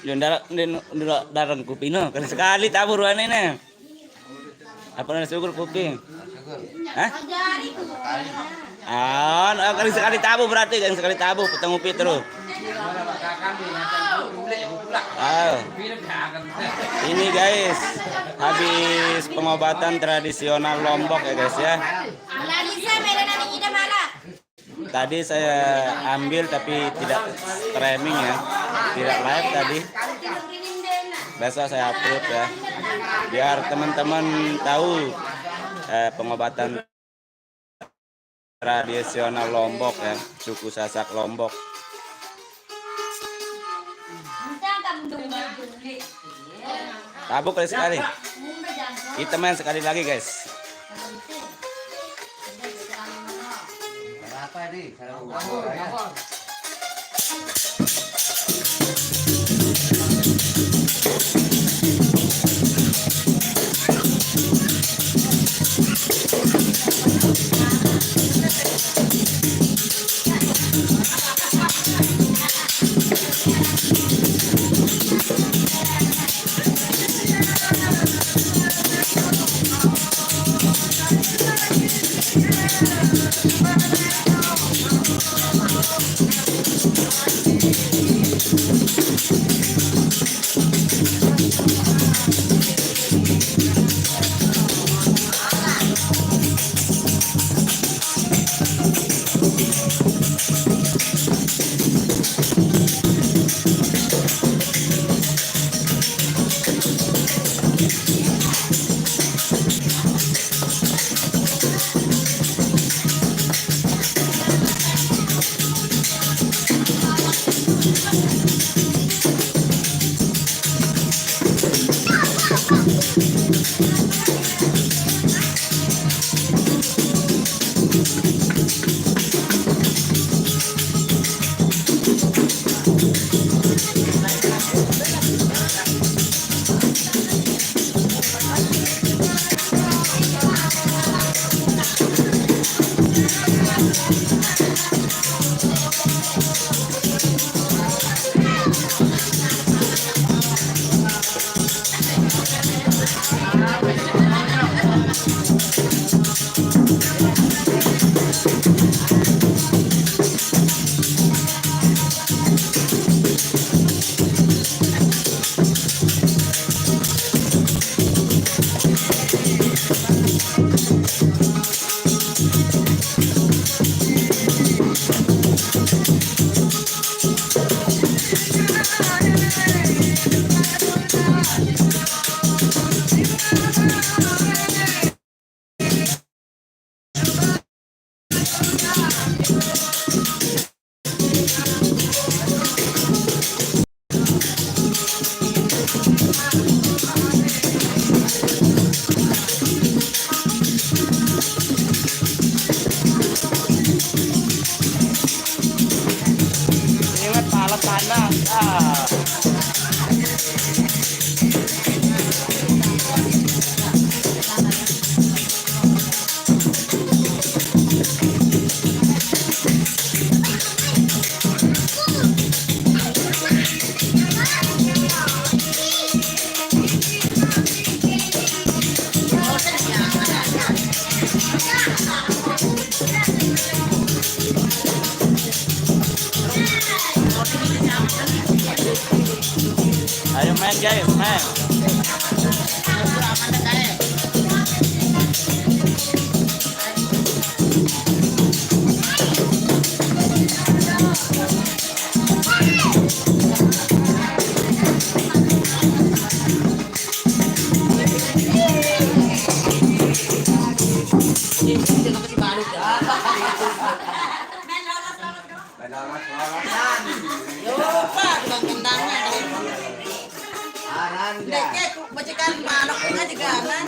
Yung darang kopi no, kan sekali tabur ane ne. Apa na sugar kopi? Hah? Ah, kali sekali tabu berarti kan sekali tabu petang kopi terus. Ini guys, habis pengobatan tradisional Lombok ya guys ya. Tadi saya ambil tapi tidak streaming ya, tidak live tadi. Besok saya upload ya, biar teman-teman tahu pengobatan tradisional Lombok ya, suku Sasak Lombok. Tabuk kali sekali. Kita main sekali lagi guys. Berapa nih? Ingat pala panas. Ah. Ayo main guys, main. Bajikan manok na diganan.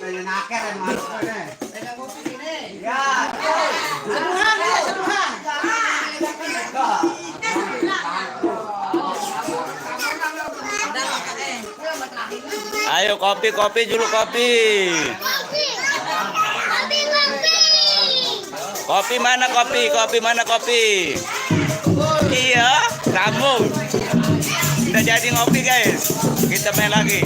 Kayo naker ang manok ko na. Teka ko sini. Ya. Saluhan ya, saluhan. Ayo kopi, kopi dulu kopi. Kopi mana kopi? Kopi mana kopi? Iya, kamu. Udah jadi ngopi guys. Kita main lagi.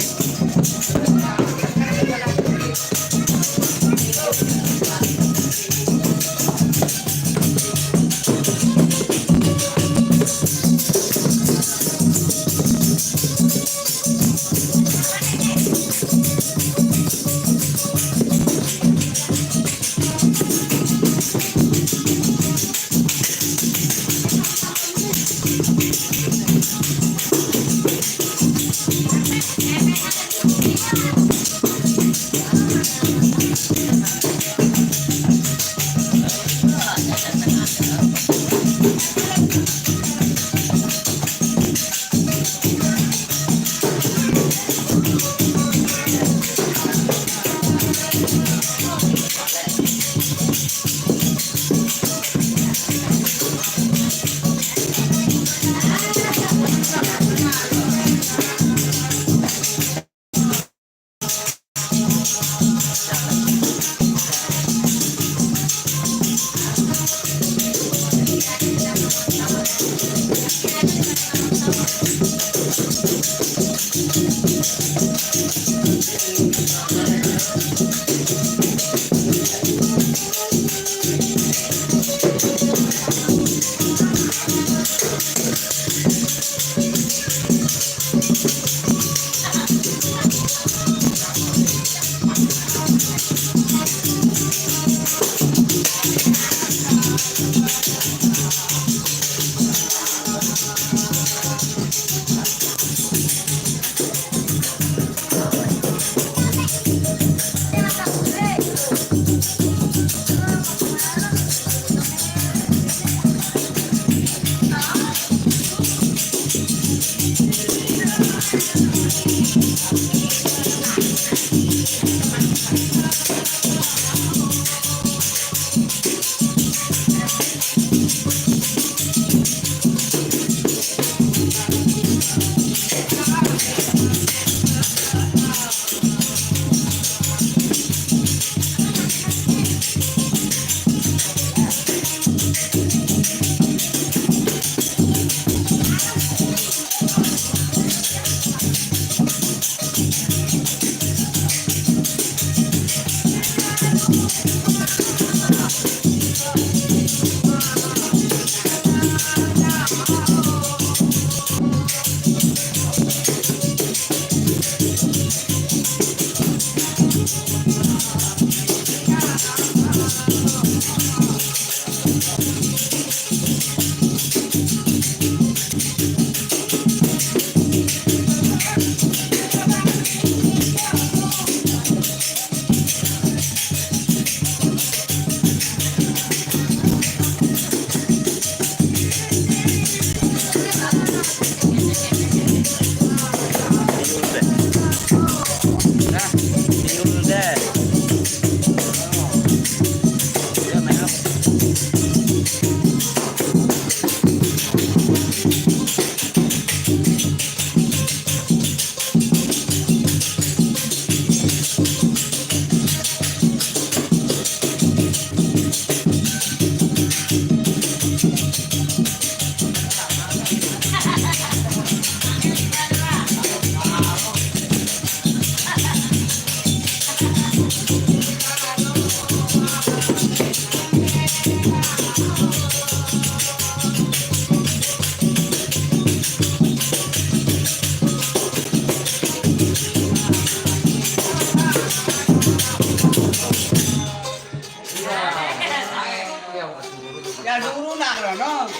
Ya dulu nak no.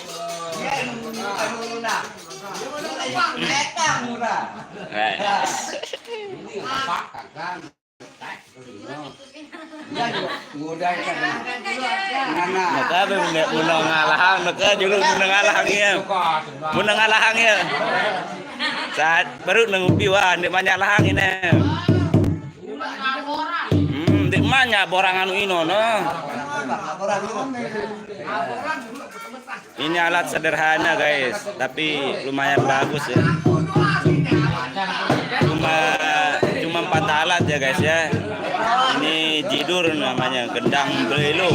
Ya dulu nak. Mereka murah. Ini apa kan? Ya mudah kan. Nana. Maka menang ngalahang, maka juga menang ngalahangnya. Menang ngalahangnya. Saat baru nengupi wah, di banyak lahang ini. Di mana borang anu ino no? Ini alat sederhana guys, tapi lumayan bagus ya. Cuma 4 alat ya guys ya. Ini jidur namanya, gendang belelo.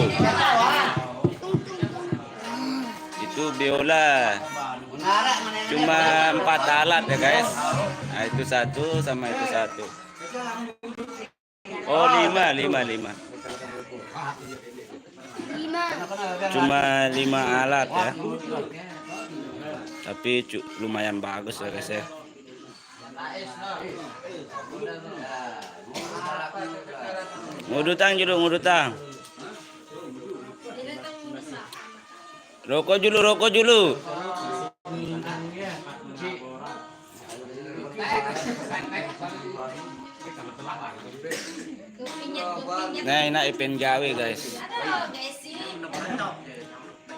Itu biola. Cuma 4 alat ya guys. Nah, itu satu sama itu satu. Oh 5. Cuma 5 alat ya. Tapi lumayan bagus ya guys ya. Ngudutang julu ngudutang. Rokok julu. Nah, ini ipen gawe guys.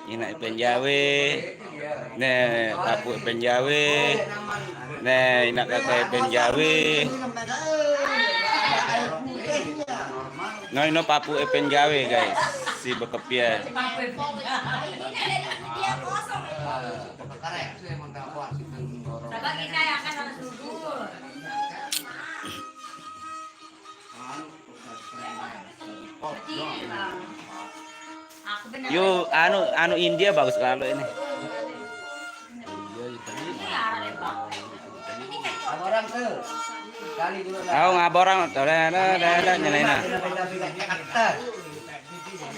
Ini ipen gawe. Nah, papu ipen gawe. Nah, ini kakak ipen gawe. Nah, ini papu ipen gawe guys. Si bekepian. Yo, anu India bagus kalau ini. Oh, ngaborang tuh, ada nyalain.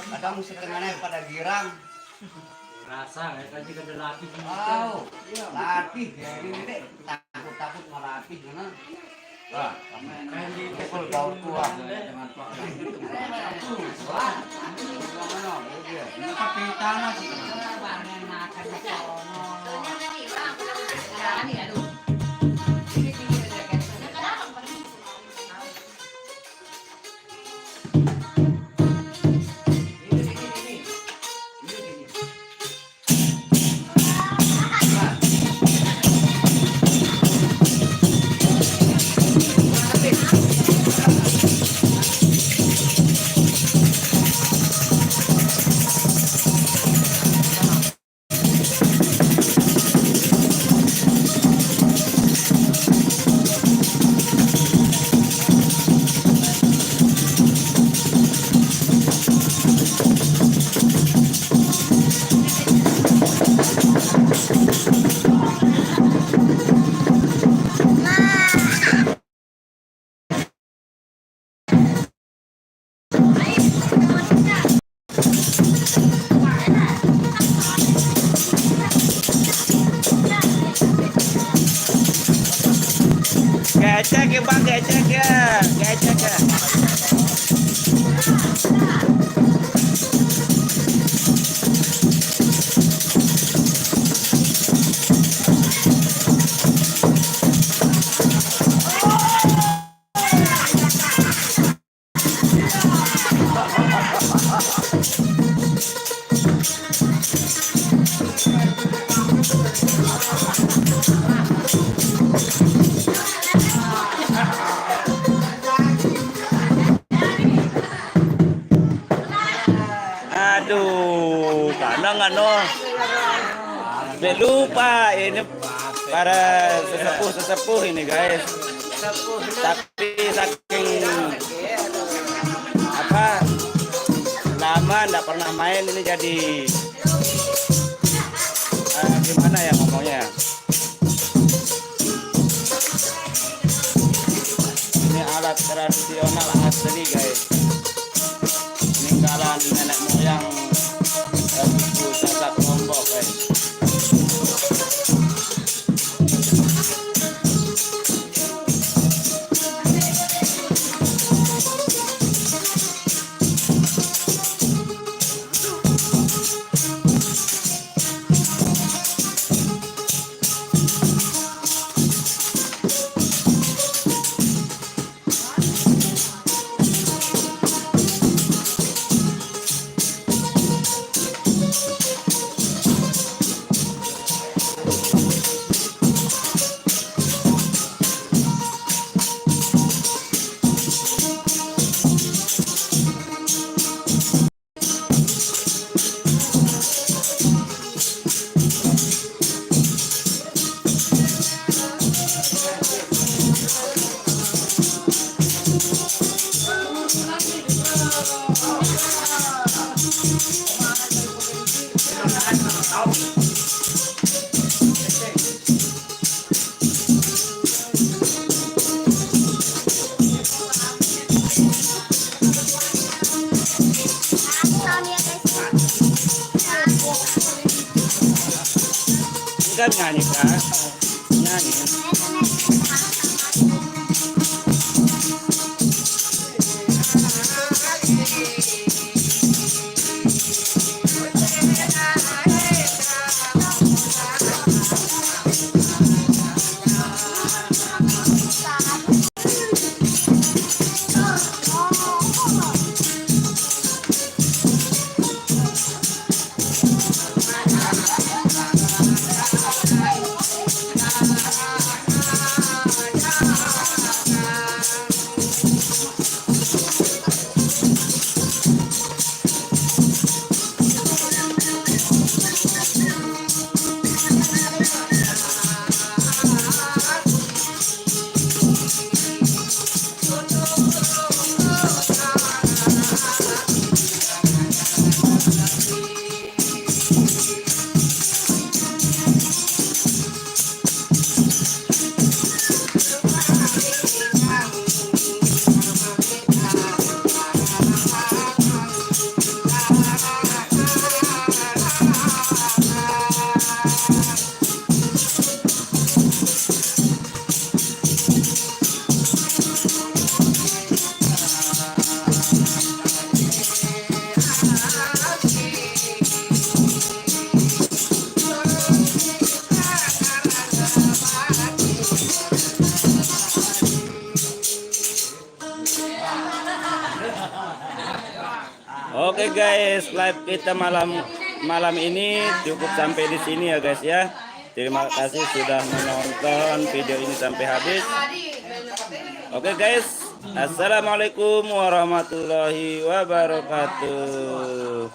Ada musik tengahnya pada girang. Rasa kan jika ada latih. Oh, latih. Ini deh takut melatih mana? Wah, kan di kepul gaul tua. Tapi tanah panen makan Oke bang, gecek ya, gecek ya. Aduh, kadang nggak noh. Sampai lupa ini para sesepuh ini guys. Tapi saking apa lama nggak pernah main ini jadi gimana ya ngomongnya? Ini alat tradisional asli guys. Peninggalan nenek moyang ibu Sasak Lombok guys. Kan nyanyi kan? Nyanyi. Oke guys, live kita malam ini cukup sampai di sini ya guys ya. Terima kasih sudah menonton video ini sampai habis. Oke guys, assalamualaikum warahmatullahi wabarakatuh.